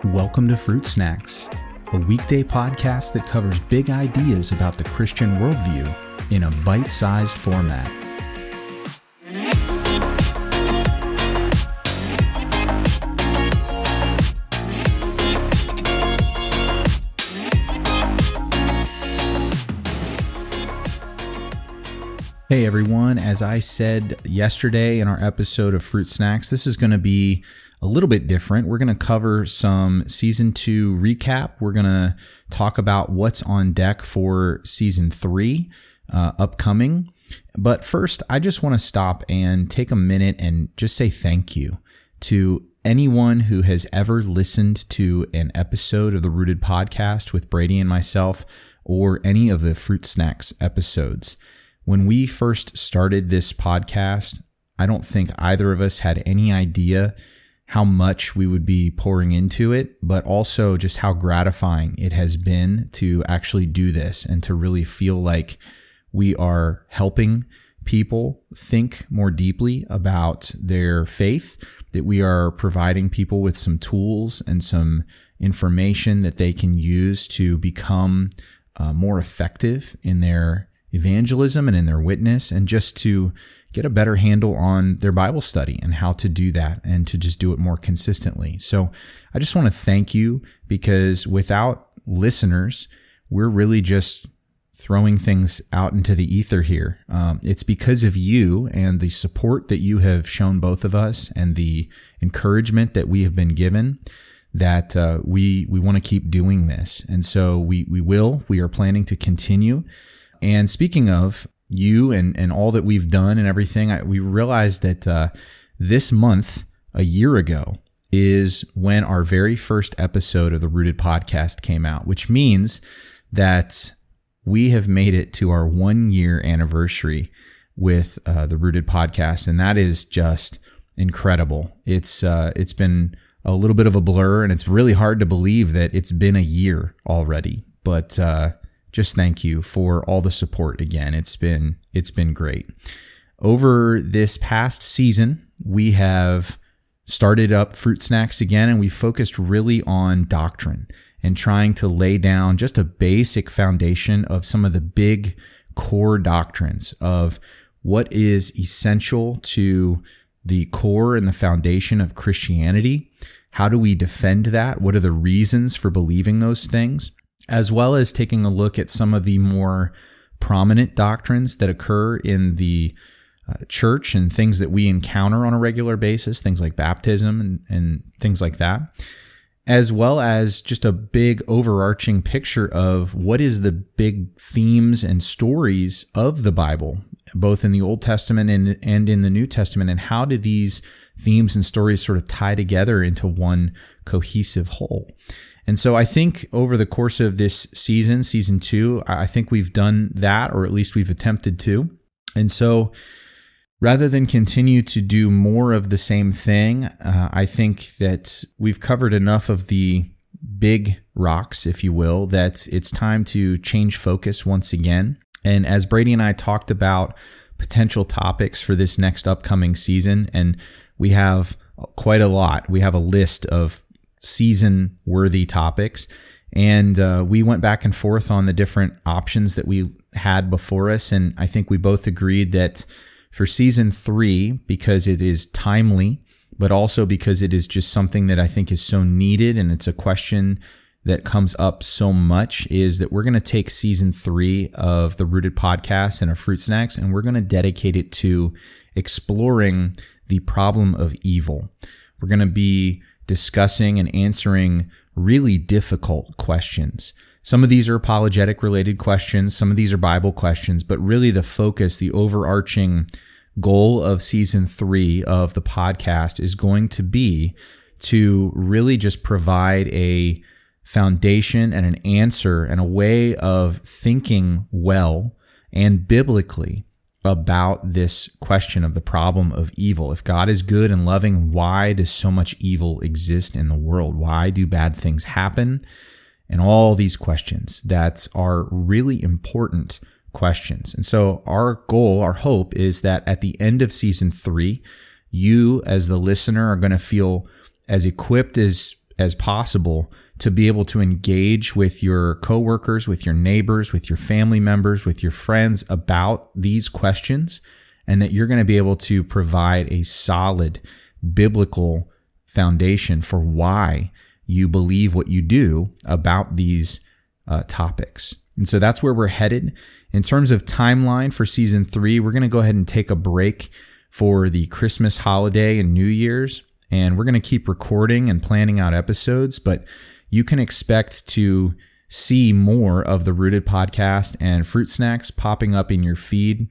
Welcome to Fruit Snacks, a weekday podcast that covers big ideas about the Christian worldview in a bite-sized format. Hey everyone, as I said yesterday in our episode of Fruit Snacks, this is going to be a little bit different. We're going to cover some Season 2 recap. We're going to talk about what's on deck for Season 3 upcoming. But first, I just want to stop and take a minute and just say thank you to anyone who has ever listened to an episode of the Rooted Podcast with Brady and myself, or any of the Fruit Snacks episodes. When we first started this podcast, I don't think either of us had any idea how much we would be pouring into it, but also just how gratifying it has been to actually do this and to really feel like we are helping people think more deeply about their faith, that we are providing people with some tools and some information that they can use to become more effective in their evangelism and in their witness, and just to get a better handle on their Bible study and how to do that and to just do it more consistently. So I just want to thank you, because without listeners, we're really just throwing things out into the ether here. It's because of you and the support that you have shown both of us and the encouragement that we have been given that we want to keep doing this. And so we are planning to continue. And speaking of you and all that we've done and everything, we realized that this month, a year ago, is when our very first episode of the Rooted Podcast came out, which means that we have made it to our 1-year anniversary with the Rooted Podcast, and that is just incredible. It's been a little bit of a blur, and it's really hard to believe that it's been a year already, but just thank you for all the support again. It's been great. Over this past season, we have started up Fruit Snacks again, and we focused really on doctrine and trying to lay down just a basic foundation of some of the big core doctrines of what is essential to the core and the foundation of Christianity. How do we defend that? What are the reasons for believing those things? As well as taking a look at some of the more prominent doctrines that occur in the church and things that we encounter on a regular basis, things like baptism and things like that, as well as just a big overarching picture of what is the big themes and stories of the Bible, both in the Old Testament and in the New Testament, and how do these themes and stories sort of tie together into one cohesive whole. And so I think over the course of this season, Season 2, I think we've done that, or at least we've attempted to. And so rather than continue to do more of the same thing, I think that we've covered enough of the big rocks, if you will, that it's time to change focus once again. And as Brady and I talked about potential topics for this next upcoming season, and we have quite a lot. We have a list of season-worthy topics, and we went back and forth on the different options that we had before us, and I think we both agreed that for Season 3, because it is timely, but also because it is just something that I think is so needed, and it's a question that comes up so much, is that we're going to take Season 3 of the Rooted Podcast and of Fruit Snacks, and we're going to dedicate it to exploring the problem of evil. We're going to be discussing and answering really difficult questions. Some of these are apologetic related questions, some of these are Bible questions, but really the focus, the overarching goal of Season 3 of the podcast is going to be to really just provide a foundation and an answer and a way of thinking well and biblically about this question of the problem of evil. If God is good and loving, why does so much evil exist in the world? Why do bad things happen? And all these questions that are really important questions. And so our goal, our hope is that at the end of Season 3, you as the listener are going to feel as equipped as as possible to be able to engage with your coworkers, with your neighbors, with your family members, with your friends about these questions, and that you're going to be able to provide a solid biblical foundation for why you believe what you do about these topics. And so that's where we're headed. In terms of timeline for season 3, we're going to go ahead and take a break for the Christmas holiday and New Year's, and we're going to keep recording and planning out episodes, but you can expect to see more of the Rooted podcast and Fruit Snacks popping up in your feed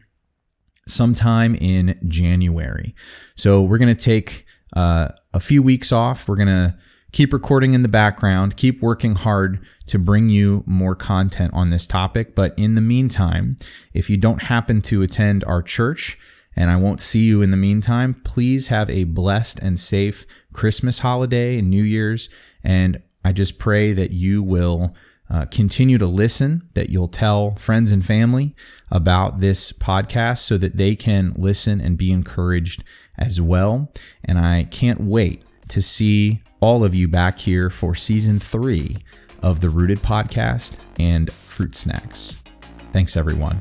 sometime in January. So we're going to take a few weeks off. We're going to keep recording in the background, keep working hard to bring you more content on this topic. But in the meantime, if you don't happen to attend our church, and I won't see you in the meantime, please have a blessed and safe Christmas holiday and New Year's. And I just pray that you will continue to listen, that you'll tell friends and family about this podcast so that they can listen and be encouraged as well. And I can't wait to see all of you back here for season 3 of the Rooted podcast and Fruit Snacks. Thanks, everyone.